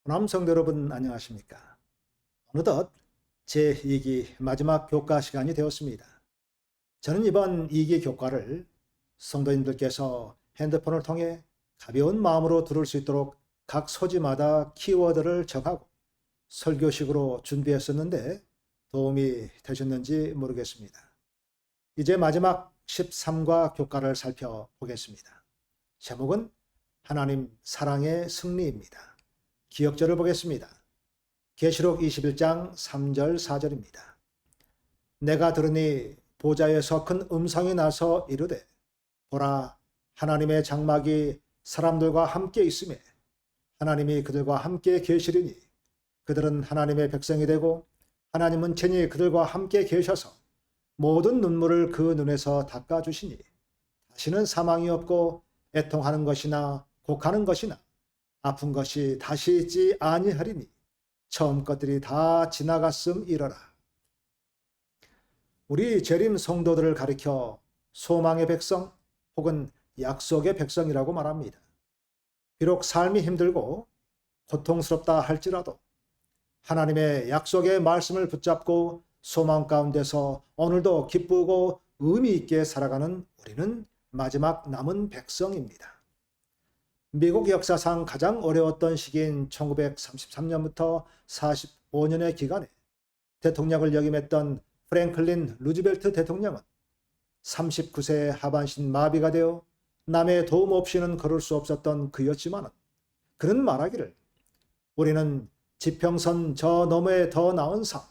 남성도 여러분 안녕하십니까? 어느덧 제2기 마지막 교과 시간이 되었습니다. 저는 이번 2기 교과를 성도님들께서 핸드폰을 통해 가벼운 마음으로 들을 수 있도록 각 소지마다 키워드를 정하고 설교식으로 준비했었는데 도움이 되셨는지 모르겠습니다. 이제 마지막 13과 교과를 살펴보겠습니다. 제목은 하나님 사랑의 승리입니다. 기억절을 보겠습니다. 계시록 21장 3절 4절입니다. 내가 들으니 보좌에서 큰 음성이 나서 이르되 보라 하나님의 장막이 사람들과 함께 있으며 하나님이 그들과 함께 계시리니 그들은 하나님의 백성이 되고 하나님은 친히 그들과 함께 계셔서 모든 눈물을 그 눈에서 닦아주시니 다시는 사망이 없고 애통하는 것이나 곡하는 것이나 아픈 것이 다시 있지 아니하리니 처음 것들이 다 지나갔음이러라. 우리 재림 성도들을 가리켜 소망의 백성 혹은 약속의 백성이라고 말합니다. 비록 삶이 힘들고 고통스럽다 할지라도 하나님의 약속의 말씀을 붙잡고 소망 가운데서 오늘도 기쁘고 의미 있게 살아가는 우리는 마지막 남은 백성입니다. 미국 역사상 가장 어려웠던 시기인 1933년부터 45년의 기간에 대통령을 역임했던 프랭클린 루즈벨트 대통령은 39세 하반신 마비가 되어 남의 도움 없이는 걸을 수 없었던 그였지만 그는 말하기를 우리는 지평선 저 너머에 더 나은 삶,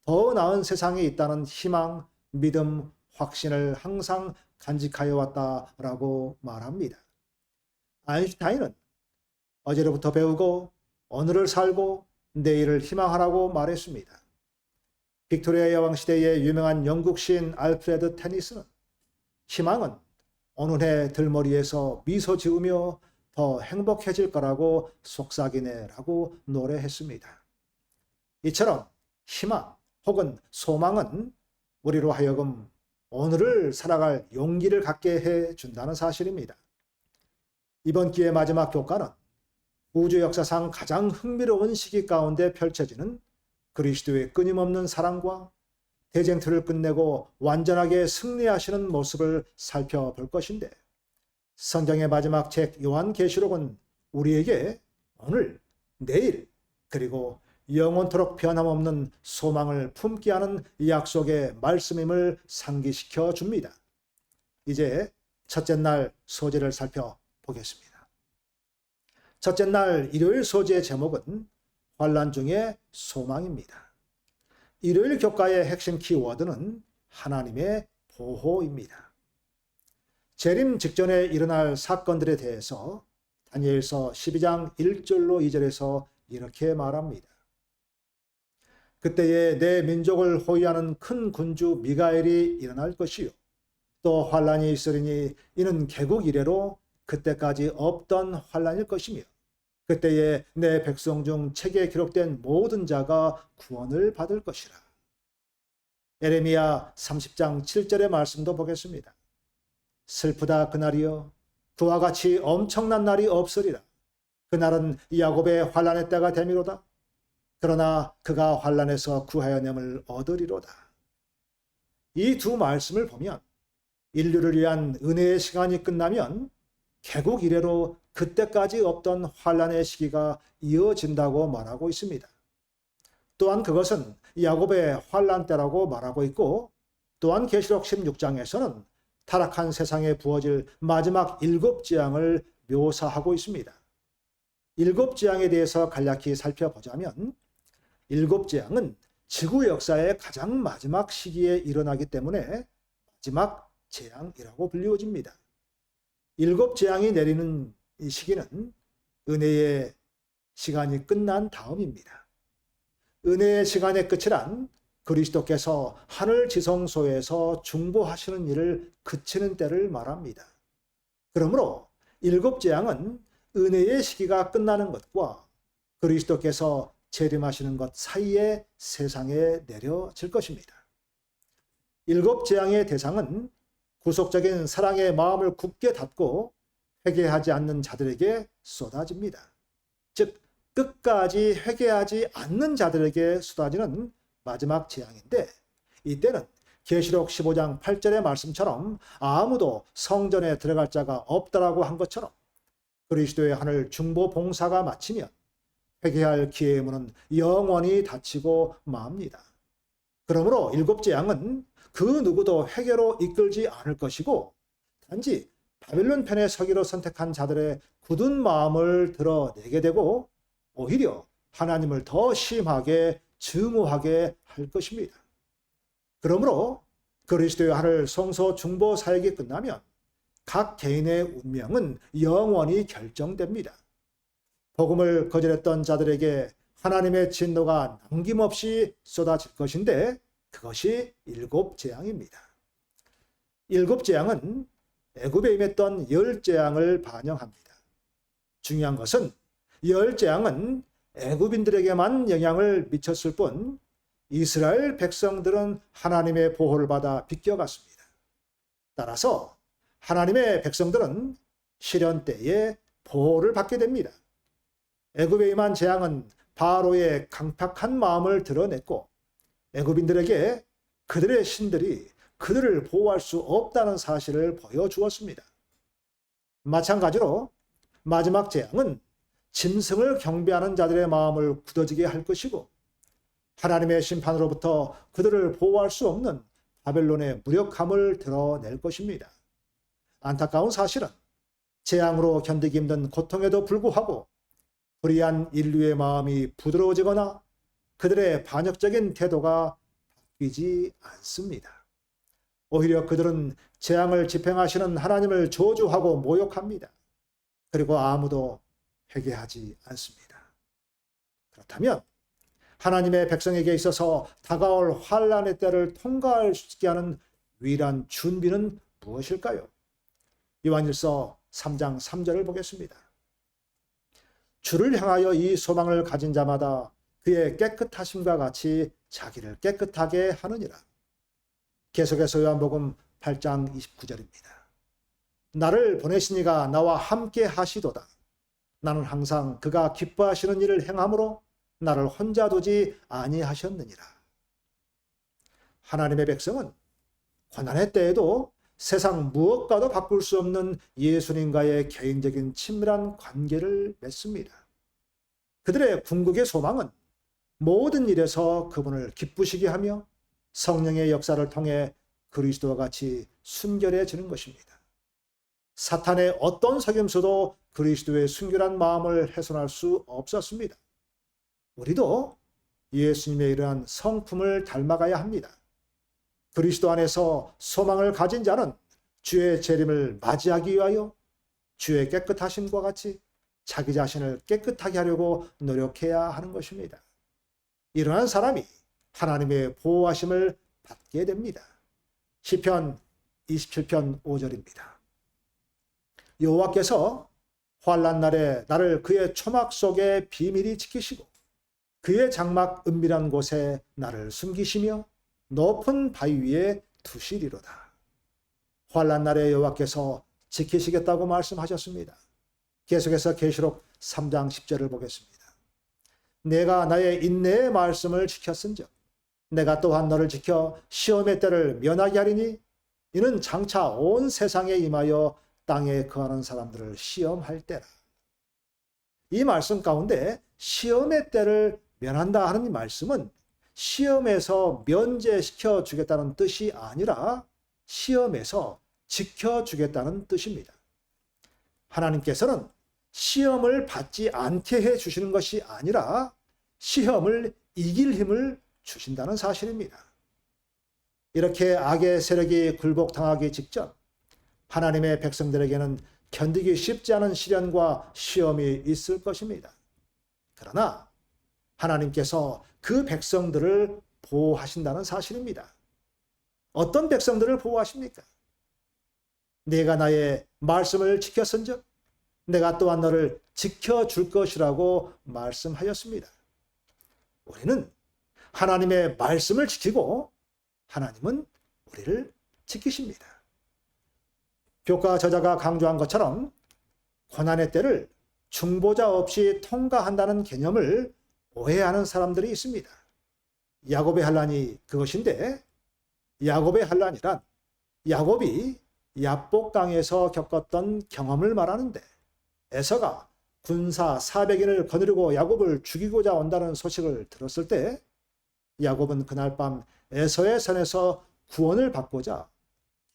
더 나은 세상이 있다는 희망, 믿음, 확신을 항상 간직하여 왔다라고 말합니다. 아인슈타인은 어제로부터 배우고 오늘을 살고 내일을 희망하라고 말했습니다. 빅토리아 여왕 시대의 유명한 영국 시인 알프레드 테니스는 희망은 오는 해 들머리에서 미소 지으며 더 행복해질 거라고 속삭이네라고 노래했습니다. 이처럼 희망 혹은 소망은 우리로 하여금 오늘을 살아갈 용기를 갖게 해준다는 사실입니다. 이번 기회 마지막 교과는 우주 역사상 가장 흥미로운 시기 가운데 펼쳐지는 그리스도의 끊임없는 사랑과 대쟁투를 끝내고 완전하게 승리하시는 모습을 살펴볼 것인데 성경의 마지막 책 요한계시록은 우리에게 오늘, 내일, 그리고 영원토록 변함없는 소망을 품게 하는 약속의 말씀임을 상기시켜 줍니다. 이제 첫째 날 소재를 살펴보겠습니다. 첫째 날 일요일 소재의 제목은 환난 중의 소망입니다. 일요일 교과의 핵심 키워드는 하나님의 보호입니다. 재림 직전에 일어날 사건들에 대해서 다니엘서 12장 1절로 2절에서 이렇게 말합니다. 그때에 내 민족을 호위하는 큰 군주 미가엘이 일어날 것이요 또 환난이 있으리니 이는 개국 이래로 그때까지 없던 환난일 것이며 그때에 내 백성 중 책에 기록된 모든 자가 구원을 받을 것이라. 예레미야 30장 7절의 말씀도 보겠습니다. 슬프다 그날이여 그와 같이 엄청난 날이 없으리라. 그날은 야곱의 환난의 때가 되미로다. 그러나 그가 환난에서 구하여냄을 얻으리로다. 이 두 말씀을 보면 인류를 위한 은혜의 시간이 끝나면 개국 이래로 그때까지 없던 환난의 시기가 이어진다고 말하고 있습니다. 또한 그것은 야곱의 환난 때라고 말하고 있고 또한 계시록 16장에서는 타락한 세상에 부어질 마지막 7재앙을 묘사하고 있습니다. 7재앙에 대해서 간략히 살펴보자면 7재앙은 지구 역사의 가장 마지막 시기에 일어나기 때문에 마지막 재앙이라고 불리워집니다. 7재앙이 내리는 이 시기는 은혜의 시간이 끝난 다음입니다. 은혜의 시간의 끝이란 그리스도께서 하늘 지성소에서 중보하시는 일을 그치는 때를 말합니다. 그러므로 7재앙은 은혜의 시기가 끝나는 것과 그리스도께서 재림하시는 것 사이에 세상에 내려질 것입니다. 7재앙의 대상은 구속적인 사랑의 마음을 굳게 닫고 회개하지 않는 자들에게 쏟아집니다. 즉 끝까지 회개하지 않는 자들에게 쏟아지는 마지막 재앙인데, 이때는 계시록 15장 8절의 말씀처럼 아무도 성전에 들어갈 자가 없다라고 한 것처럼 그리스도의 하늘 중보 봉사가 마치면 회개할 기회의 문은 영원히 닫히고 맙니다. 그러므로 일곱 재앙은 그 누구도 회개로 이끌지 않을 것이고, 단지 바벨론 편에 서기로 선택한 자들의 굳은 마음을 드러내게 되고 오히려 하나님을 더 심하게 증오하게 할 것입니다. 그러므로 그리스도의 하늘 성소 중보 사역이 끝나면 각 개인의 운명은 영원히 결정됩니다. 복음을 거절했던 자들에게 하나님의 진노가 남김없이 쏟아질 것인데, 그것이 일곱 재앙입니다. 일곱 재앙은 애굽에 임했던 열 재앙을 반영합니다. 중요한 것은 열 재앙은 애굽인들에게만 영향을 미쳤을 뿐 이스라엘 백성들은 하나님의 보호를 받아 비껴갔습니다. 따라서 하나님의 백성들은 시련 때에 보호를 받게 됩니다. 애굽에 임한 재앙은 바로의 강팍한 마음을 드러냈고 애굽인들에게 그들의 신들이 그들을 보호할 수 없다는 사실을 보여주었습니다. 마찬가지로 마지막 재앙은 짐승을 경배하는 자들의 마음을 굳어지게 할 것이고 하나님의 심판으로부터 그들을 보호할 수 없는 바벨론의 무력함을 드러낼 것입니다. 안타까운 사실은 재앙으로 견디기 힘든 고통에도 불구하고 불의한 인류의 마음이 부드러워지거나 그들의 반역적인 태도가 바뀌지 않습니다. 오히려 그들은 재앙을 집행하시는 하나님을 저주하고 모욕합니다. 그리고 아무도 회개하지 않습니다. 그렇다면 하나님의 백성에게 있어서 다가올 환란의 때를 통과할 수 있게 하는 유일한 준비는 무엇일까요? 요한일서 3장 3절을 보겠습니다. 주를 향하여 이 소망을 가진 자마다 그의 깨끗하심과 같이 자기를 깨끗하게 하느니라. 계속해서 요한복음 8장 29절입니다. 나를 보내신 이가 나와 함께 하시도다. 나는 항상 그가 기뻐하시는 일을 행함으로 나를 혼자 두지 아니하셨느니라. 하나님의 백성은 고난의 때에도 세상 무엇과도 바꿀 수 없는 예수님과의 개인적인 친밀한 관계를 맺습니다. 그들의 궁극의 소망은 모든 일에서 그분을 기쁘시게 하며 성령의 역사를 통해 그리스도와 같이 순결해지는 것입니다. 사탄의 어떤 속임수도 그리스도의 순결한 마음을 훼손할 수 없었습니다. 우리도 예수님의 이러한 성품을 닮아가야 합니다. 그리스도 안에서 소망을 가진 자는 주의 재림을 맞이하기 위하여 주의 깨끗하심과 같이 자기 자신을 깨끗하게 하려고 노력해야 하는 것입니다. 이러한 사람이 하나님의 보호하심을 받게 됩니다. 시편 27편 5절입니다. 여호와께서 환난 날에 나를 그의 초막 속에 비밀히 지키시고 그의 장막 은밀한 곳에 나를 숨기시며 높은 바위 위에 두시리로다. 환난 날에 여호와께서 지키시겠다고 말씀하셨습니다. 계속해서 계시록 3장 10절을 보겠습니다. 내가 나의 인내의 말씀을 지켰은즉 내가 또한 너를 지켜 시험의 때를 면하게 하리니 이는 장차 온 세상에 임하여 땅에 거하는 사람들을 시험할 때라. 이 말씀 가운데 시험의 때를 면한다 하는 이 말씀은 시험에서 면제시켜 주겠다는 뜻이 아니라 시험에서 지켜주겠다는 뜻입니다. 하나님께서는 시험을 받지 않게 해 주시는 것이 아니라 시험을 이길 힘을 주신다는 사실입니다. 이렇게 악의 세력이 굴복당하기 직전 하나님의 백성들에게는 견디기 쉽지 않은 시련과 시험이 있을 것입니다. 그러나 하나님께서 그 백성들을 보호하신다는 사실입니다. 어떤 백성들을 보호하십니까? 내가 나의 말씀을 지켰은즉 내가 또한 너를 지켜줄 것이라고 말씀하였습니다. 우리는 하나님의 말씀을 지키고 하나님은 우리를 지키십니다. 교과 저자가 강조한 것처럼 고난의 때를 중보자 없이 통과한다는 개념을 오해하는 사람들이 있습니다. 야곱의 환란이 그것인데, 야곱의 환란이란 야곱이 야복강에서 겪었던 경험을 말하는데, 에서가 군사 400인을 거느리고 야곱을 죽이고자 온다는 소식을 들었을 때 야곱은 그날 밤 에서의 손에서 구원을 받고자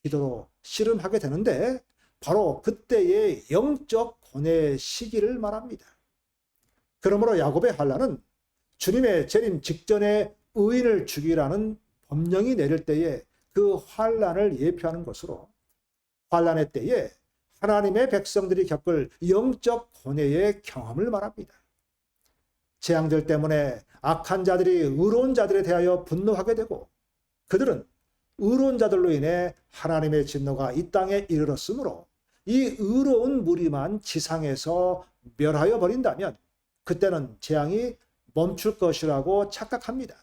기도로 씨름하게 되는데, 바로 그때의 영적 고뇌의 시기를 말합니다. 그러므로 야곱의 환란은 주님의 재림 직전에 의인을 죽이라는 법령이 내릴 때에 그 환란을 예표하는 것으로, 환란의 때에 하나님의 백성들이 겪을 영적 고뇌의 경험을 말합니다. 재앙들 때문에 악한 자들이 의로운 자들에 대하여 분노하게 되고, 그들은 의로운 자들로 인해 하나님의 진노가 이 땅에 이르렀으므로 이 의로운 무리만 지상에서 멸하여 버린다면 그때는 재앙이 멈출 것이라고 착각합니다.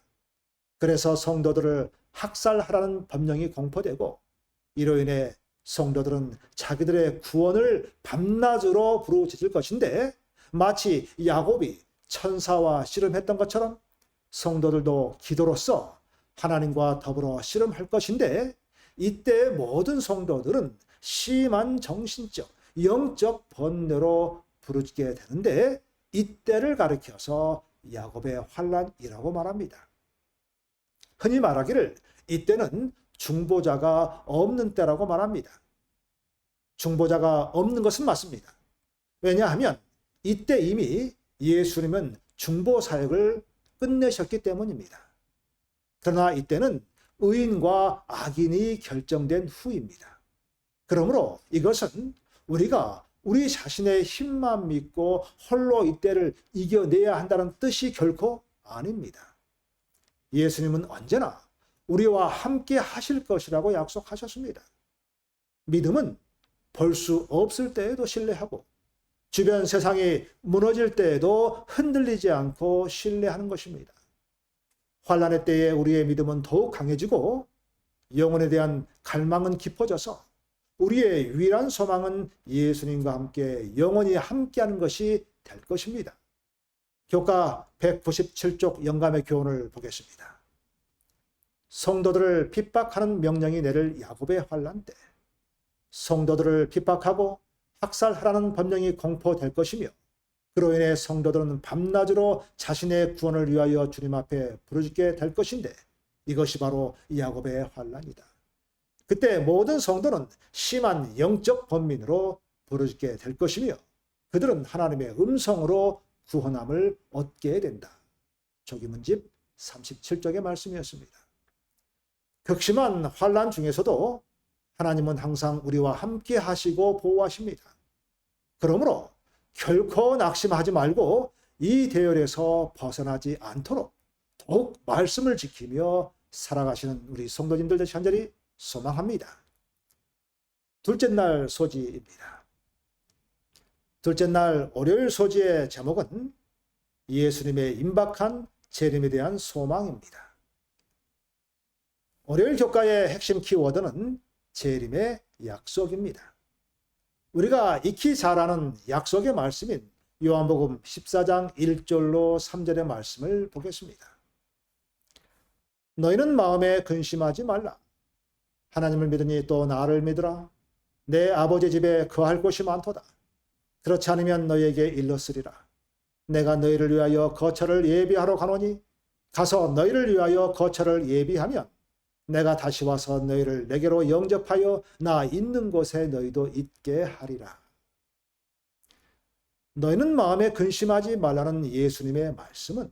그래서 성도들을 학살하라는 법령이 공포되고, 이로 인해 성도들은 자기들의 구원을 밤낮으로 부르짖을 것인데, 마치 야곱이 천사와 씨름했던 것처럼 성도들도 기도로서 하나님과 더불어 씨름할 것인데, 이때 모든 성도들은 심한 정신적, 영적 번뇌로 부르짖게 되는데, 이때를 가리켜서 야곱의 환란이라고 말합니다. 흔히 말하기를 이때는 중보자가 없는 때라고 말합니다. 중보자가 없는 것은 맞습니다. 왜냐하면 이때 이미 예수님은 중보 사역을 끝내셨기 때문입니다. 그러나 이때는 의인과 악인이 결정된 후입니다. 그러므로 이것은 우리가 우리 자신의 힘만 믿고 홀로 이때를 이겨내야 한다는 뜻이 결코 아닙니다. 예수님은 언제나 우리와 함께 하실 것이라고 약속하셨습니다. 믿음은 볼 수 없을 때에도 신뢰하고, 주변 세상이 무너질 때에도 흔들리지 않고 신뢰하는 것입니다. 환난의 때에 우리의 믿음은 더욱 강해지고, 영혼에 대한 갈망은 깊어져서 우리의 유일한 소망은 예수님과 함께 영원히 함께하는 것이 될 것입니다. 교과 197쪽 영감의 교훈을 보겠습니다. 성도들을 핍박하는 명령이 내릴 야곱의 환난 때, 성도들을 핍박하고 학살하라는 법령이 공포될 것이며, 그로 인해 성도들은 밤낮으로 자신의 구원을 위하여 주님 앞에 부르짖게 될 것인데, 이것이 바로 야곱의 환난이다. 그때 모든 성도는 심한 영적 번민으로 부르짖게 될 것이며, 그들은 하나님의 음성으로 구원함을 얻게 된다. 조기문집 37쪽의 말씀이었습니다. 극심한 환난 중에서도 하나님은 항상 우리와 함께 하시고 보호하십니다. 그러므로 결코 낙심하지 말고 이 대열에서 벗어나지 않도록 더욱 말씀을 지키며 살아가시는 우리 성도님들 되시 간절히 소망합니다. 둘째 날 소지입니다. 둘째 날 월요일 소지의 제목은 예수님의 임박한 재림에 대한 소망입니다. 월요일 교과의 핵심 키워드는 재림의 약속입니다. 우리가 익히 잘 아는 약속의 말씀인 요한복음 14장 1절로 3절의 말씀을 보겠습니다. 너희는 마음에 근심하지 말라. 하나님을 믿으니 또 나를 믿으라. 내 아버지 집에 거할 곳이 많도다. 그렇지 않으면 너희에게 일렀으리라. 내가 너희를 위하여 거처를 예비하러 가노니 가서 너희를 위하여 거처를 예비하면 내가 다시 와서 너희를 내게로 영접하여 나 있는 곳에 너희도 있게 하리라. 너희는 마음에 근심하지 말라는 예수님의 말씀은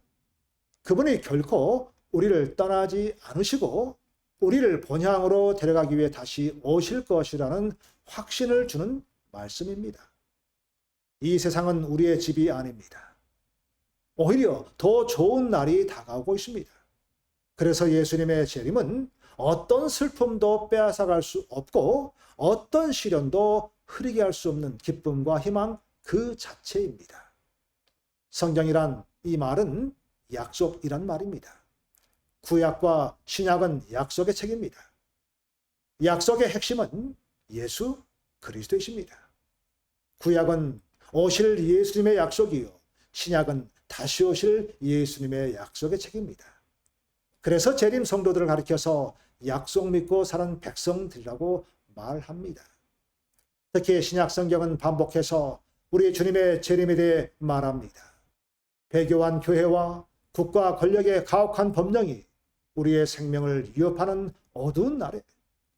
그분이 결코 우리를 떠나지 않으시고 우리를 본향으로 데려가기 위해 다시 오실 것이라는 확신을 주는 말씀입니다. 이 세상은 우리의 집이 아닙니다. 오히려 더 좋은 날이 다가오고 있습니다. 그래서 예수님의 재림은 어떤 슬픔도 빼앗아갈 수 없고 어떤 시련도 흐리게 할 수 없는 기쁨과 희망 그 자체입니다. 성경이란 이 말은 약속이란 말입니다. 구약과 신약은 약속의 책입니다. 약속의 핵심은 예수 그리스도이십니다. 구약은 오실 예수님의 약속이요. 신약은 다시 오실 예수님의 약속의 책입니다. 그래서 재림 성도들을 가리켜서 약속 믿고 사는 백성들이라고 말합니다. 특히 신약 성경은 반복해서 우리 주님의 재림에 대해 말합니다. 배교한 교회와 국가 권력의 가혹한 법령이 우리의 생명을 위협하는 어두운 날에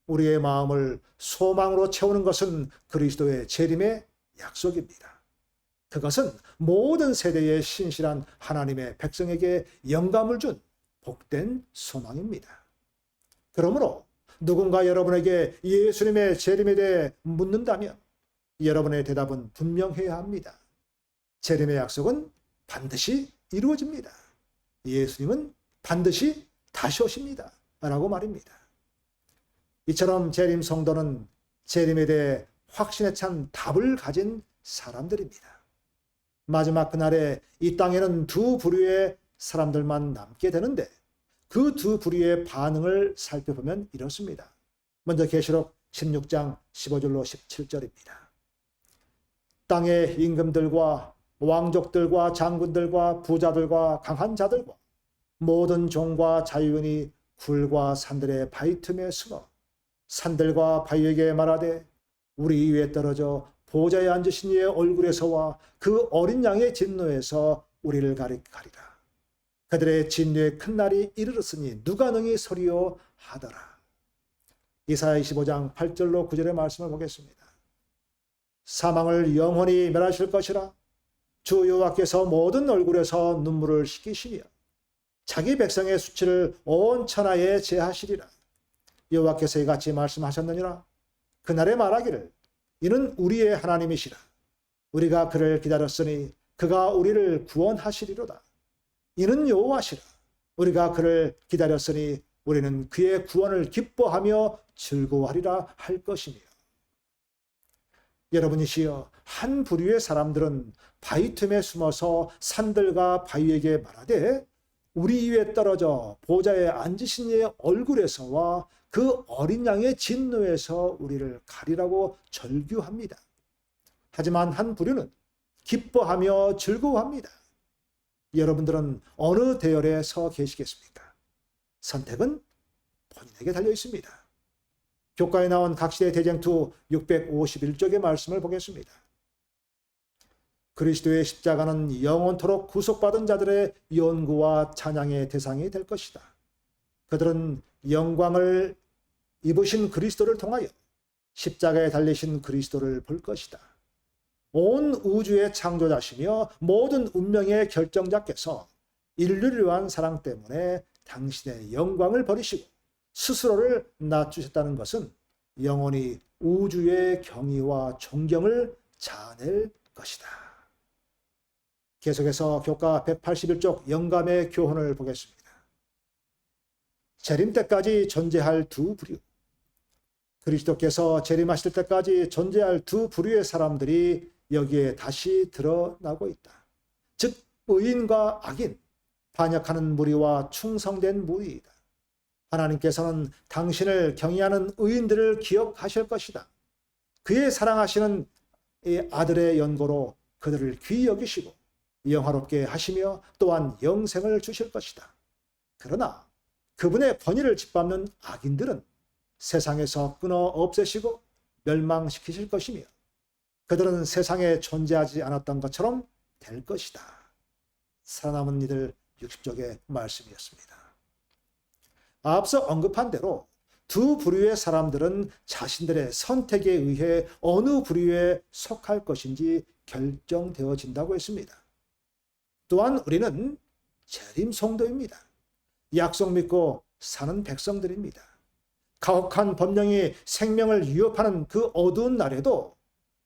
우리의 마음을 소망으로 채우는 것은 그리스도의 재림의 약속입니다. 그것은 모든 세대의 신실한 하나님의 백성에게 영감을 준 복된 소망입니다. 그러므로 누군가 여러분에게 예수님의 재림에 대해 묻는다면 여러분의 대답은 분명해야 합니다. 재림의 약속은 반드시 이루어집니다. 예수님은 반드시 다시 오십니다. 라고 말입니다. 이처럼 재림 성도는 재림에 대해 확신에 찬 답을 가진 사람들입니다. 마지막 그날에 이 땅에는 두 부류의 사람들만 남게 되는데 그 두 부류의 반응을 살펴보면 이렇습니다. 먼저 계시록 16장 15절로 17절입니다. 땅의 임금들과 왕족들과 장군들과 부자들과 강한 자들과 모든 종과 자유인이 굴과 산들의 바위 틈에 숨어 산들과 바위에게 말하되 우리 위에 떨어져 보좌에 앉으신 이의 얼굴에서와 그 어린 양의 진노에서 우리를 가리라. 그들의 진노의 큰 날이 이르렀으니 누가 능히 서리요 하더라. 이사야 25장 8절로 9절의 말씀을 보겠습니다. 사망을 영원히 멸하실 것이라. 주 여호와께서 모든 얼굴에서 눈물을 씻기시며 자기 백성의 수치를 온 천하에 제하시리라. 여호와께서 이같이 말씀하셨느니라. 그날에 말하기를 이는 우리의 하나님이시라. 우리가 그를 기다렸으니 그가 우리를 구원하시리로다. 이는 여호와시라. 우리가 그를 기다렸으니 우리는 그의 구원을 기뻐하며 즐거워하리라 할 것이며. 여러분이시여, 한 부류의 사람들은 바위 틈에 숨어서 산들과 바위에게 말하되 우리 위에 떨어져 보좌에 앉으신 이의 얼굴에서와 그 어린 양의 진노에서 우리를 가리라고 절규합니다. 하지만 한 부류는 기뻐하며 즐거워합니다. 여러분들은 어느 대열에 서 계시겠습니까? 선택은 본인에게 달려 있습니다. 교과에 나온 각시대 대쟁투 651쪽의 말씀을 보겠습니다. 그리스도의 십자가는 영원토록 구속받은 자들의 연구와 찬양의 대상이 될 것이다. 그들은 영광을 입으신 그리스도를 통하여 십자가에 달리신 그리스도를 볼 것이다. 온 우주의 창조자시며 모든 운명의 결정자께서 인류를 위한 사랑 때문에 당신의 영광을 버리시고 스스로를 낮추셨다는 것은 영원히 우주의 경의와 존경을 자아낼 것이다. 계속해서 교과 181쪽 영감의 교훈을 보겠습니다. 재림 때까지 존재할 두 부류, 그리스도께서 재림하실 때까지 존재할 두 부류의 사람들이 여기에 다시 드러나고 있다. 즉 의인과 악인, 반역하는 무리와 충성된 무리이다. 하나님께서는 당신을 경외하는 의인들을 기억하실 것이다. 그의 사랑하시는 이 아들의 연고로 그들을 귀히 여기시고 영화롭게 하시며 또한 영생을 주실 것이다. 그러나 그분의 권위를 짓밟는 악인들은 세상에서 끊어 없애시고 멸망시키실 것이며 그들은 세상에 존재하지 않았던 것처럼 될 것이다. 살아남은 이들 60쪽의 말씀이었습니다. 앞서 언급한 대로 두 부류의 사람들은 자신들의 선택에 의해 어느 부류에 속할 것인지 결정되어진다고 했습니다. 또한 우리는 재림 성도입니다. 약속 믿고 사는 백성들입니다. 가혹한 법령이 생명을 위협하는 그 어두운 날에도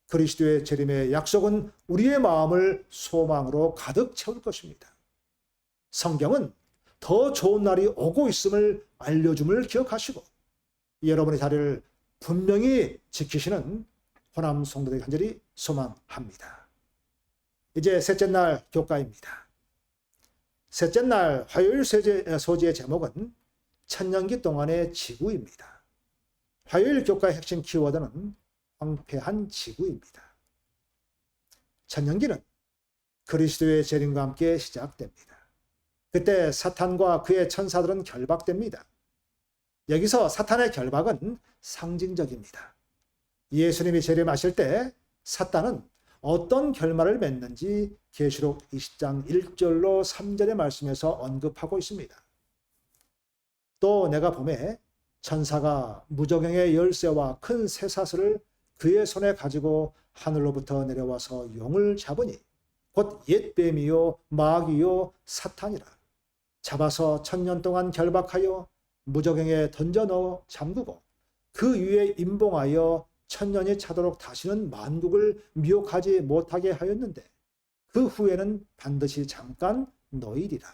그리스도의 재림의 약속은 우리의 마음을 소망으로 가득 채울 것입니다. 성경은 더 좋은 날이 오고 있음을 알려줌을 기억하시고 여러분의 자리를 분명히 지키시는 호남 성도들이 간절히 소망합니다. 이제 셋째 날 교과입니다. 셋째 날 화요일 소지의 제목은 천년기 동안의 지구입니다. 화요일 교과의 핵심 키워드는 황폐한 지구입니다. 천년기는 그리스도의 재림과 함께 시작됩니다. 그때 사탄과 그의 천사들은 결박됩니다. 여기서 사탄의 결박은 상징적입니다. 예수님이 재림하실 때 사탄은 어떤 결말을 맺는지 계시록 20장 1절로 3절의 말씀에서 언급하고 있습니다. 또 내가 보매 천사가 무저갱의 열쇠와 큰 쇠사슬을 그의 손에 가지고 하늘로부터 내려와서 용을 잡으니 곧 옛뱀이요 마귀요 사탄이라. 잡아서 1000년 동안 결박하여 무저갱에 던져 넣어 잠그고 그 위에 임봉하여 1000년이 차도록 다시는 만국을 미혹하지 못하게 하였는데 그 후에는 반드시 잠깐 너희리라.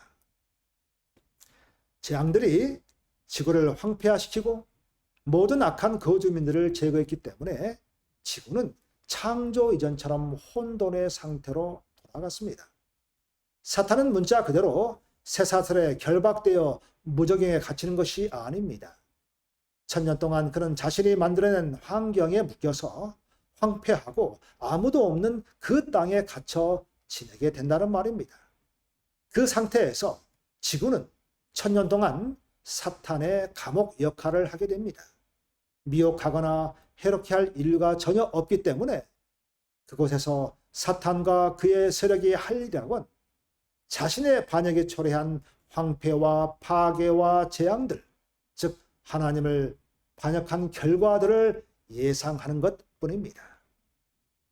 재앙들이 지구를 황폐화시키고 모든 악한 거주민들을 제거했기 때문에 지구는 창조 이전처럼 혼돈의 상태로 돌아갔습니다. 사탄은 문자 그대로 쇠사슬에 결박되어 무저갱에 갇히는 것이 아닙니다. 1000년 동안 그는 자신이 만들어낸 환경에 묶여서 황폐하고 아무도 없는 그 땅에 갇혀 지내게 된다는 말입니다. 그 상태에서 지구는 1000년 동안 사탄의 감옥 역할을 하게 됩니다. 미혹하거나 해롭게 할 인류가 전혀 없기 때문에 그곳에서 사탄과 그의 세력이 할 일이라곤 자신의 반역에 초래한 황폐와 파괴와 재앙들, 즉 하나님을 반역한 결과들을 예상하는 것뿐입니다.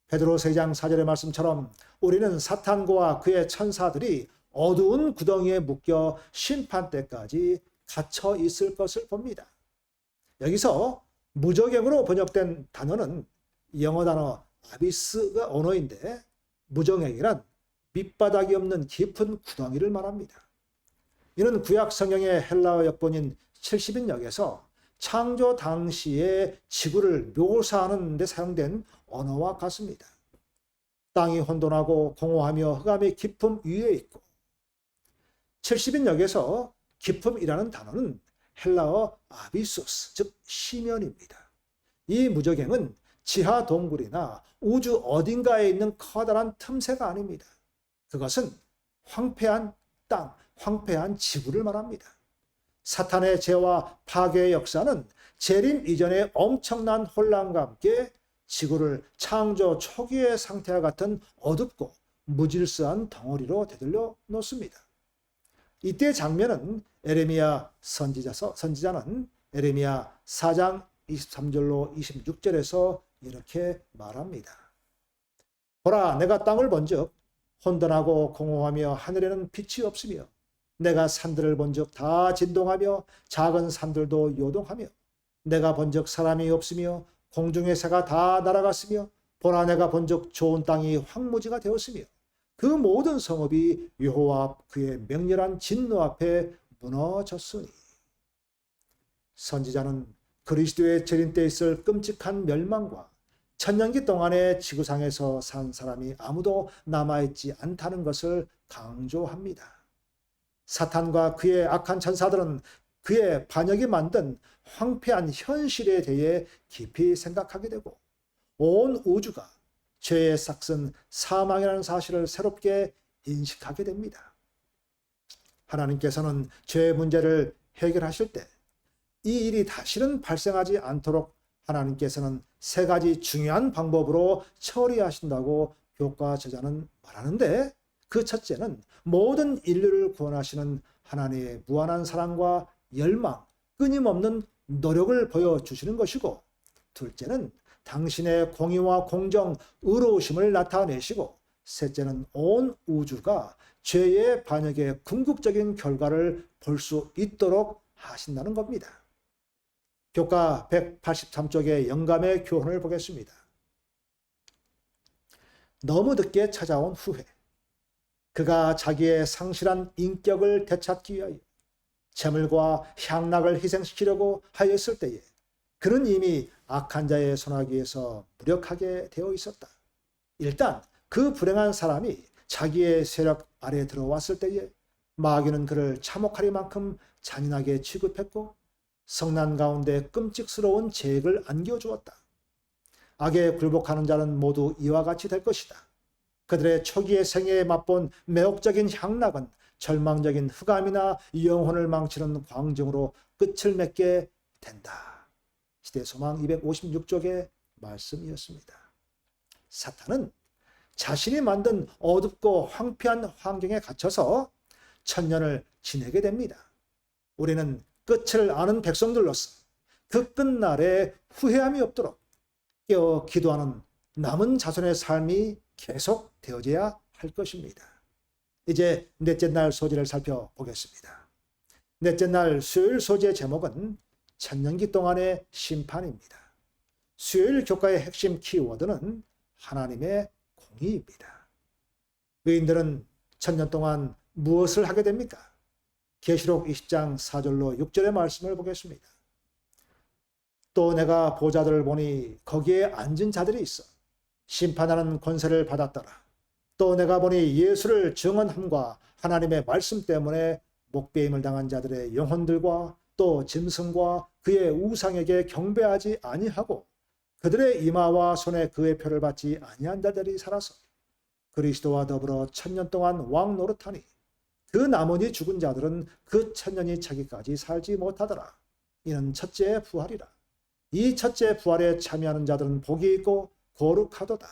베드로서 2장 4절의 말씀처럼 우리는 사탄과 그의 천사들이 어두운 구덩이에 묶여 심판 때까지 갇혀 있을 것을 봅니다. 여기서 무저갱으로 번역된 단어는 영어 단어 아비스가 언어인데 무저갱이란 밑바닥이 없는 깊은 구덩이를 말합니다. 이는 구약 성경의 헬라어 역본인 70인역에서 창조 당시의 지구를 묘사하는 데 사용된 언어와 같습니다. 땅이 혼돈하고 공허하며 흑암의 깊음 위에 있고 70인역에서 깊음이라는 단어는 헬라어 아비소스, 즉 심연입니다. 이 무저갱은 지하 동굴이나 우주 어딘가에 있는 커다란 틈새가 아닙니다. 그것은 황폐한 땅, 황폐한 지구를 말합니다. 사탄의 죄와 파괴의 역사는 재림 이전의 엄청난 혼란과 함께 지구를 창조 초기의 상태와 같은 어둡고 무질서한 덩어리로 되돌려 놓습니다. 이때 장면은 에레미야 선지자는 에레미야 4장 23절로 26절에서 이렇게 말합니다. 보라, 내가 땅을 본즉 혼돈하고 공허하며 하늘에는 빛이 없으며 내가 산들을 본즉 다 진동하며 작은 산들도 요동하며 내가 본즉 사람이 없으며 공중의 새가 다 날아갔으며 보라, 내가 본즉 좋은 땅이 황무지가 되었으며 그 모든 성읍이 여호와 그의 맹렬한 진노 앞에 무너졌으니. 선지자는 그리스도의 재림 때 있을 끔찍한 멸망과 천년기 동안의 지구상에서 산 사람이 아무도 남아있지 않다는 것을 강조합니다. 사탄과 그의 악한 천사들은 그의 반역이 만든 황폐한 현실에 대해 깊이 생각하게 되고 온 우주가 죄의 싹슨 사망이라는 사실을 새롭게 인식하게 됩니다. 하나님께서는 죄의 문제를 해결하실 때 이 일이 다시는 발생하지 않도록 하나님께서는 세 가지 중요한 방법으로 처리하신다고 교과 저자는 말하는데, 그 첫째는 모든 인류를 구원하시는 하나님의 무한한 사랑과 열망, 끊임없는 노력을 보여주시는 것이고, 둘째는 당신의 공의와 공정, 의로우심을 나타내시고, 셋째는 온 우주가 죄의 반역의 궁극적인 결과를 볼 수 있도록 하신다는 겁니다. 교과 183쪽의 영감의 교훈을 보겠습니다. 너무 늦게 찾아온 후회. 그가 자기의 상실한 인격을 되찾기 위하여 재물과 향락을 희생시키려고 하였을 때에 그는 이미 악한 자의 손아귀에서 무력하게 되어 있었다. 일단 그 불행한 사람이 자기의 세력 아래 들어왔을 때에 마귀는 그를 참혹하리만큼 잔인하게 취급했고 성난 가운데 끔찍스러운 죄액을 안겨주었다. 악에 굴복하는 자는 모두 이와 같이 될 것이다. 그들의 초기의 생애에 맛본 매혹적인 향락은 절망적인 흑암이나 영혼을 망치는 광증으로 끝을 맺게 된다. 시대소망 256쪽의 말씀이었습니다. 사탄은 자신이 만든 어둡고 황폐한 환경에 갇혀서 천년을 지내게 됩니다. 우리는 끝을 아는 백성들로서 그 끝날에 후회함이 없도록 깨어 기도하는 남은 자손의 삶이 계속 되어져야 할 것입니다. 이제 넷째 날 소재를 살펴보겠습니다. 넷째 날 수요일 소재 제목은 천년기 동안의 심판입니다. 수요일 교과의 핵심 키워드는 하나님의 공의입니다. 의인들은 천년 동안 무엇을 하게 됩니까? 계시록 20장 4절로 6절의 말씀을 보겠습니다. 또 내가 보좌들을 보니 거기에 앉은 자들이 있어 심판하는 권세를 받았더라. 또 내가 보니 예수를 증언함과 하나님의 말씀 때문에 목배임을 당한 자들의 영혼들과 또 짐승과 그의 우상에게 경배하지 아니하고 그들의 이마와 손에 그의 표를 받지 아니한 자들이 살아서 그리스도와 더불어 천년 동안 왕 노릇하니 그 나머지 죽은 자들은 그 천년이 차기까지 살지 못하더라. 이는 첫째 부활이라. 이 첫째 부활에 참여하는 자들은 복이 있고 거룩하도다.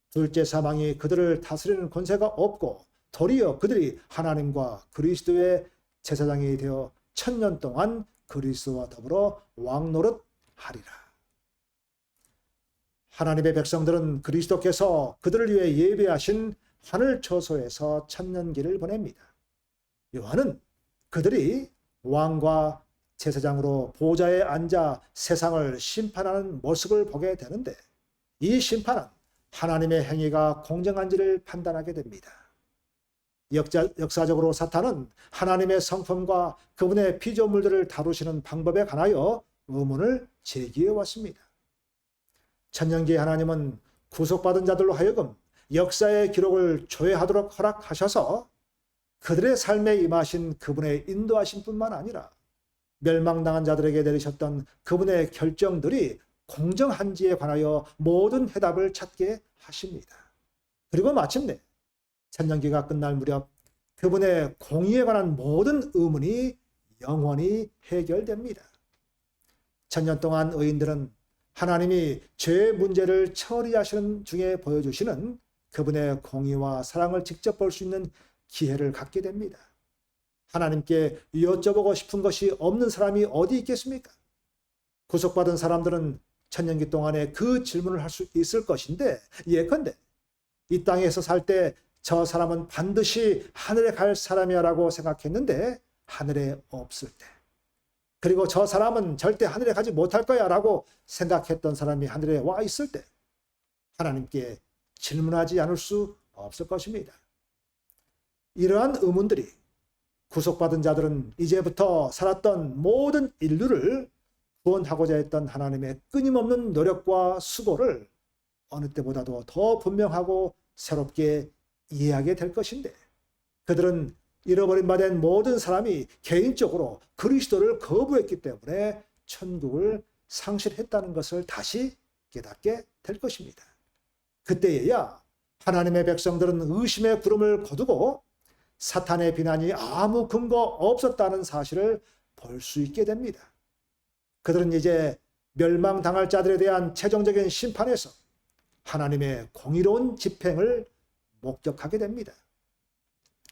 둘째 사망이 그들을 다스리는 권세가 없고 도리어 그들이 하나님과 그리스도의 제사장이 되어 천년 동안 그리스도와 더불어 왕노릇하리라. 하나님의 백성들은 그리스도께서 그들을 위해 예배하신 하늘 처소에서 천년기를 보냅니다. 요한은 그들이 왕과 제사장으로 보좌에 앉아 세상을 심판하는 모습을 보게 되는데 이 심판은 하나님의 행위가 공정한지를 판단하게 됩니다. 역사적으로 사탄은 하나님의 성품과 그분의 피조물들을 다루시는 방법에 관하여 의문을 제기해 왔습니다. 천년기의 하나님은 구속받은 자들로 하여금 역사의 기록을 조회하도록 허락하셔서 그들의 삶에 임하신 그분의 인도하신 뿐만 아니라 멸망당한 자들에게 내리셨던 그분의 결정들이 공정한지에 관하여 모든 해답을 찾게 하십니다. 그리고 마침내 천년기가 끝날 무렵 그분의 공의에 관한 모든 의문이 영원히 해결됩니다. 천년 동안 의인들은 하나님이 죄의 문제를 처리하시는 중에 보여주시는 그분의 공의와 사랑을 직접 볼 수 있는 기회를 갖게 됩니다. 하나님께 여쭤보고 싶은 것이 없는 사람이 어디 있겠습니까? 구속받은 사람들은 천년기 동안에 그 질문을 할 수 있을 것인데 예컨대 이 땅에서 살 때 저 사람은 반드시 하늘에 갈 사람이야 라고 생각했는데 하늘에 없을 때, 그리고 저 사람은 절대 하늘에 가지 못할 거야 라고 생각했던 사람이 하늘에 와 있을 때 하나님께 질문하지 않을 수 없을 것입니다. 이러한 의문들이 구속받은 자들은 이제부터 살았던 모든 인류를 구원하고자 했던 하나님의 끊임없는 노력과 수고를 어느 때보다도 더 분명하고 새롭게 이해하게 될 것인데 그들은 잃어버린 바 된 모든 사람이 개인적으로 그리스도를 거부했기 때문에 천국을 상실했다는 것을 다시 깨닫게 될 것입니다. 그때에야 하나님의 백성들은 의심의 구름을 거두고 사탄의 비난이 아무 근거 없었다는 사실을 볼 수 있게 됩니다. 그들은 이제 멸망당할 자들에 대한 최종적인 심판에서 하나님의 공의로운 집행을 목격하게 됩니다.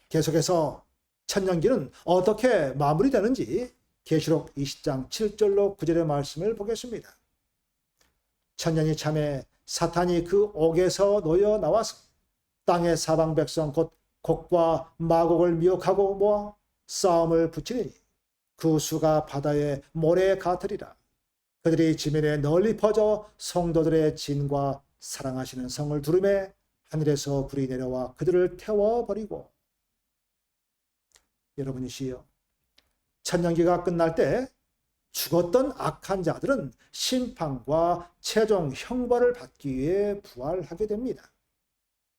계속해서 천년기는 어떻게 마무리되는지 계시록 20장 7절로 9절의 말씀을 보겠습니다. 천년이 참에 사탄이 그 옥에서 놓여 나와서 땅의 사방 백성 곧 곡과 마곡을 미혹하고 모아 싸움을 붙이니 그 수가 바다의 모래 같으리라. 그들이 지면에 널리 퍼져 성도들의 진과 사랑하시는 성을 두르매 하늘에서 불이 내려와 그들을 태워버리고. 여러분이시여, 천년기가 끝날 때 죽었던 악한 자들은 심판과 최종 형벌을 받기 위해 부활하게 됩니다.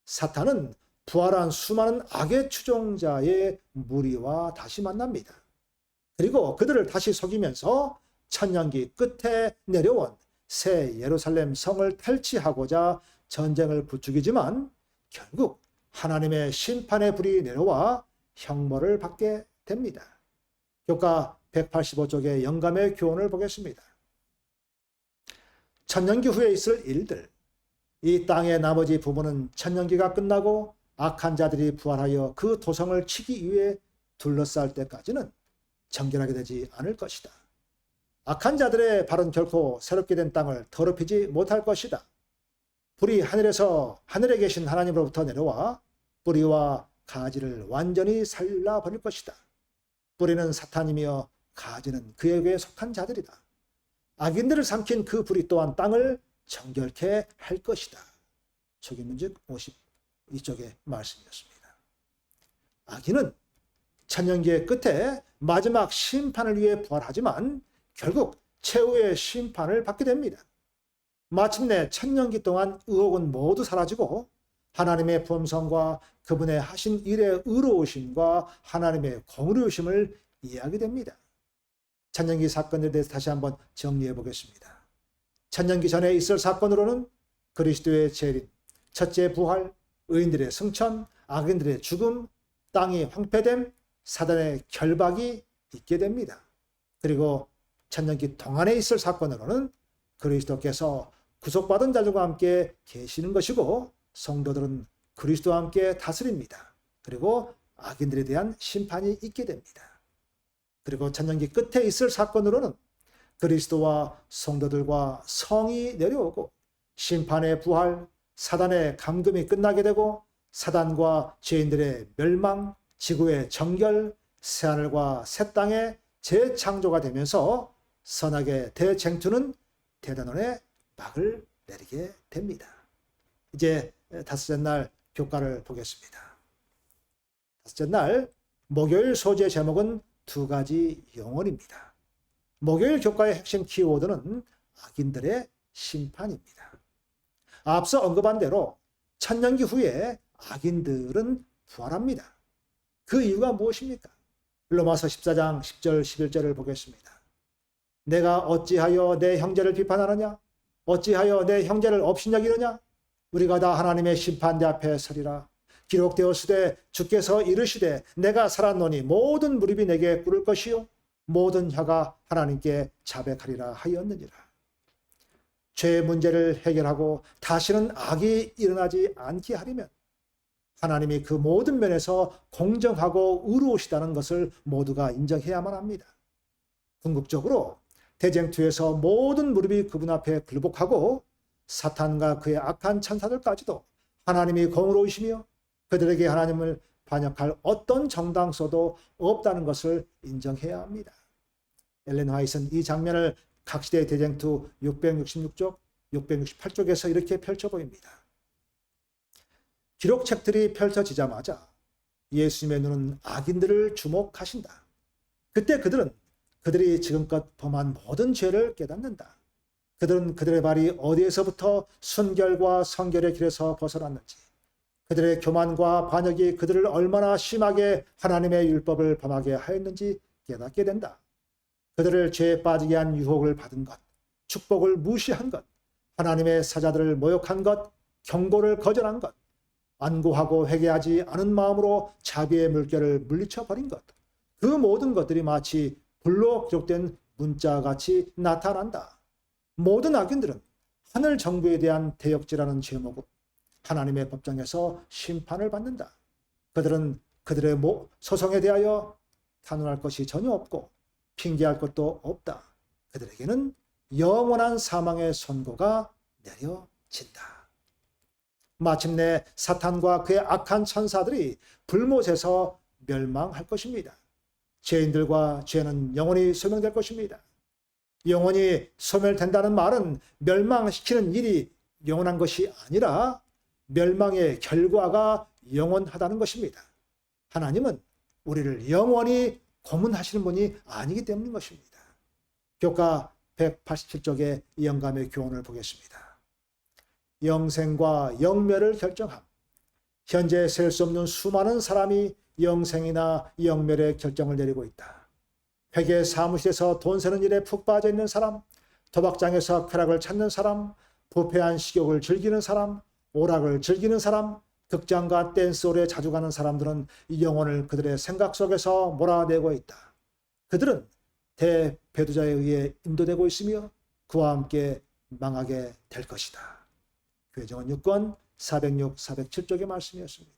사탄은 부활한 수많은 악의 추종자의 무리와 다시 만납니다. 그리고 그들을 다시 속이면서 천년기 끝에 내려온 새 예루살렘 성을 탈취하고자 전쟁을 부추기지만 결국 하나님의 심판의 불이 내려와 형벌을 받게 됩니다. 교과 185쪽의 영감의 교훈을 보겠습니다. 천년기 후에 있을 일들, 이 땅의 나머지 부분은 천년기가 끝나고 악한 자들이 부활하여 그 도성을 치기 위해 둘러쌀 때까지는 정결하게 되지 않을 것이다. 악한 자들의 발은 결코 새롭게 된 땅을 더럽히지 못할 것이다. 불이 하늘에 계신 하나님으로부터 내려와 뿌리와 가지를 완전히 살라버릴 것이다. 뿌리는 사탄이며 가지는 그에게 속한 자들이다. 악인들을 삼킨 그 불이 또한 땅을 정결케 할 것이다. 초기문즉 52쪽의 말씀이었습니다. 악인은 천년기의 끝에 마지막 심판을 위해 부활하지만 결국 최후의 심판을 받게 됩니다. 마침내 천년기 동안 의혹은 모두 사라지고 하나님의 품성과 그분의 하신 일의 의로우심과 하나님의 공의로우심을 이해하게 됩니다. 천년기 사건에 대해서 다시 한번 정리해 보겠습니다. 천년기 전에 있을 사건으로는 그리스도의 재림, 첫째 부활, 의인들의 승천, 악인들의 죽음, 땅이 황폐됨, 사단의 결박이 있게 됩니다. 그리고 천년기 동안에 있을 사건으로는 그리스도께서 구속받은 자들과 함께 계시는 것이고 성도들은 그리스도와 함께 다스립니다. 그리고 악인들에 대한 심판이 있게 됩니다. 그리고 천년기 끝에 있을 사건으로는 그리스도와 성도들과 성이 내려오고 심판의 부활, 사단의 감금이 끝나게 되고 사단과 죄인들의 멸망, 지구의 정결, 새하늘과 새 땅의 재창조가 되면서 선악의 대쟁투는 대단원의 막을 내리게 됩니다. 이제 다섯째 날 교과를 보겠습니다. 다섯째 날 목요일 소재 제목은 두 가지 영혼입니다. 목요일 교과의 핵심 키워드는 악인들의 심판입니다. 앞서 언급한 대로 천년기 후에 악인들은 부활합니다. 그 이유가 무엇입니까? 로마서 14장 10절 11절을 보겠습니다. 내가 어찌하여 내 형제를 비판하느냐? 어찌하여 내 형제를 업신여기느냐? 우리가 다 하나님의 심판대 앞에 서리라. 기록되었으되 주께서 이르시되 내가 살았노니 모든 무릎이 내게 꿇을 것이요 모든 혀가 하나님께 자백하리라 하였느니라. 죄의 문제를 해결하고 다시는 악이 일어나지 않게 하려면 하나님이 그 모든 면에서 공정하고 의로우시다는 것을 모두가 인정해야만 합니다. 궁극적으로 대쟁투에서 모든 무릎이 그분 앞에 굴복하고 사탄과 그의 악한 천사들까지도 하나님이 공의로우시며 그들에게 하나님을 반역할 어떤 정당성도 없다는 것을 인정해야 합니다. 엘렌 화이트는 이 장면을 각시대 대쟁투 666쪽, 668쪽에서 이렇게 펼쳐 보입니다. 기록책들이 펼쳐지자마자 예수님의 눈은 악인들을 주목하신다. 그때 그들은 그들이 지금껏 범한 모든 죄를 깨닫는다. 그들은 그들의 발이 어디에서부터 순결과 성결의 길에서 벗어났는지, 그들의 교만과 반역이 그들을 얼마나 심하게 하나님의 율법을 범하게 하였는지 깨닫게 된다. 그들을 죄에 빠지게 한 유혹을 받은 것, 축복을 무시한 것, 하나님의 사자들을 모욕한 것, 경고를 거절한 것, 안고하고 회개하지 않은 마음으로 자비의 물결을 물리쳐 버린 것, 그 모든 것들이 마치 불로 기록된 문자같이 나타난다. 모든 악인들은 하늘 정부에 대한 대역죄라는 제목으로 하나님의 법정에서 심판을 받는다. 그들은 그들의 소송에 대하여 탄원할 것이 전혀 없고 핑계할 것도 없다. 그들에게는 영원한 사망의 선고가 내려진다. 마침내 사탄과 그의 악한 천사들이 불못에서 멸망할 것입니다. 죄인들과 죄는 영원히 소멸될 것입니다. 영원히 소멸된다는 말은 멸망시키는 일이 영원한 것이 아니라 멸망의 결과가 영원하다는 것입니다. 하나님은 우리를 영원히 고문하시는 분이 아니기 때문인 것입니다. 교과 187쪽의 영감의 교훈을 보겠습니다. 영생과 영멸을 결정함. 현재 셀 수 없는 수많은 사람이 영생이나 영멸의 결정을 내리고 있다. 회계 사무실에서 돈 세는 일에 푹 빠져 있는 사람, 도박장에서 쾌락을 찾는 사람, 부패한 식욕을 즐기는 사람, 오락을 즐기는 사람, 극장과 댄스홀에 자주 가는 사람들은 영혼을 그들의 생각 속에서 몰아내고 있다. 그들은 대배두자에 의해 인도되고 있으며 그와 함께 망하게 될 것이다. 교회정원 6권 406, 407쪽의 말씀이었습니다.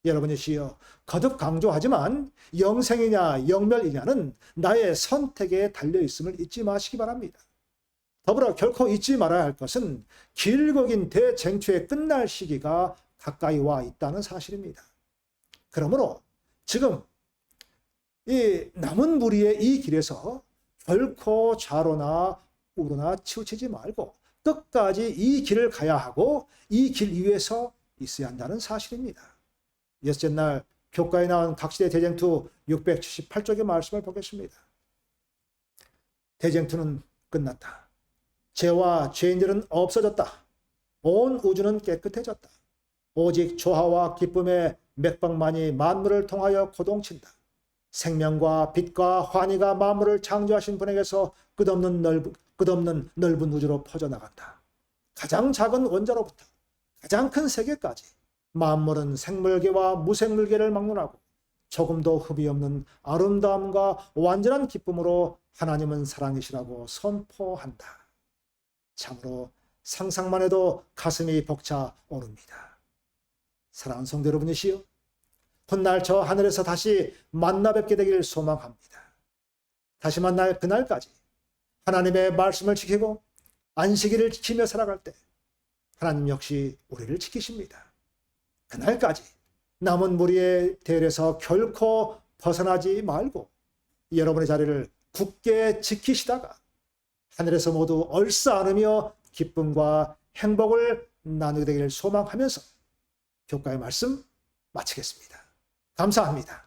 여러분이시여, 거듭 강조하지만 영생이냐 영멸이냐는 나의 선택에 달려있음을 잊지 마시기 바랍니다. 더불어 결코 잊지 말아야 할 것은 길고 긴 대쟁투의 끝날 시기가 가까이 와 있다는 사실입니다. 그러므로 지금 이 남은 무리의 이 길에서 결코 좌로나 우로나 치우치지 말고 끝까지 이 길을 가야 하고 이 길 위에서 있어야 한다는 사실입니다. 여섯째 날 교과에 나온 각시대 대쟁투 678쪽의 말씀을 보겠습니다. 대쟁투는 끝났다. 죄와 죄인들은 없어졌다. 온 우주는 깨끗해졌다. 오직 조화와 기쁨의 맥박만이 만물을 통하여 고동친다. 생명과 빛과 환희가 만물을 창조하신 분에게서 끝없는 넓은 우주로 퍼져나간다. 가장 작은 원자로부터 가장 큰 세계까지 만물은 생물계와 무생물계를 막론하고 조금도 흡이 없는 아름다움과 완전한 기쁨으로 하나님은 사랑이시라고 선포한다. 참으로 상상만 해도 가슴이 벅차 오릅니다. 사랑하는 성도 여러분이시여, 훗날 저 하늘에서 다시 만나 뵙게 되길 소망합니다. 다시 만날 그날까지 하나님의 말씀을 지키고 안식일을 지키며 살아갈 때 하나님 역시 우리를 지키십니다. 그날까지 남은 무리의 대열에서 결코 벗어나지 말고 여러분의 자리를 굳게 지키시다가 하늘에서 모두 얼싸 안으며 기쁨과 행복을 나누게 되기를 소망하면서 교과의 말씀 마치겠습니다. 감사합니다.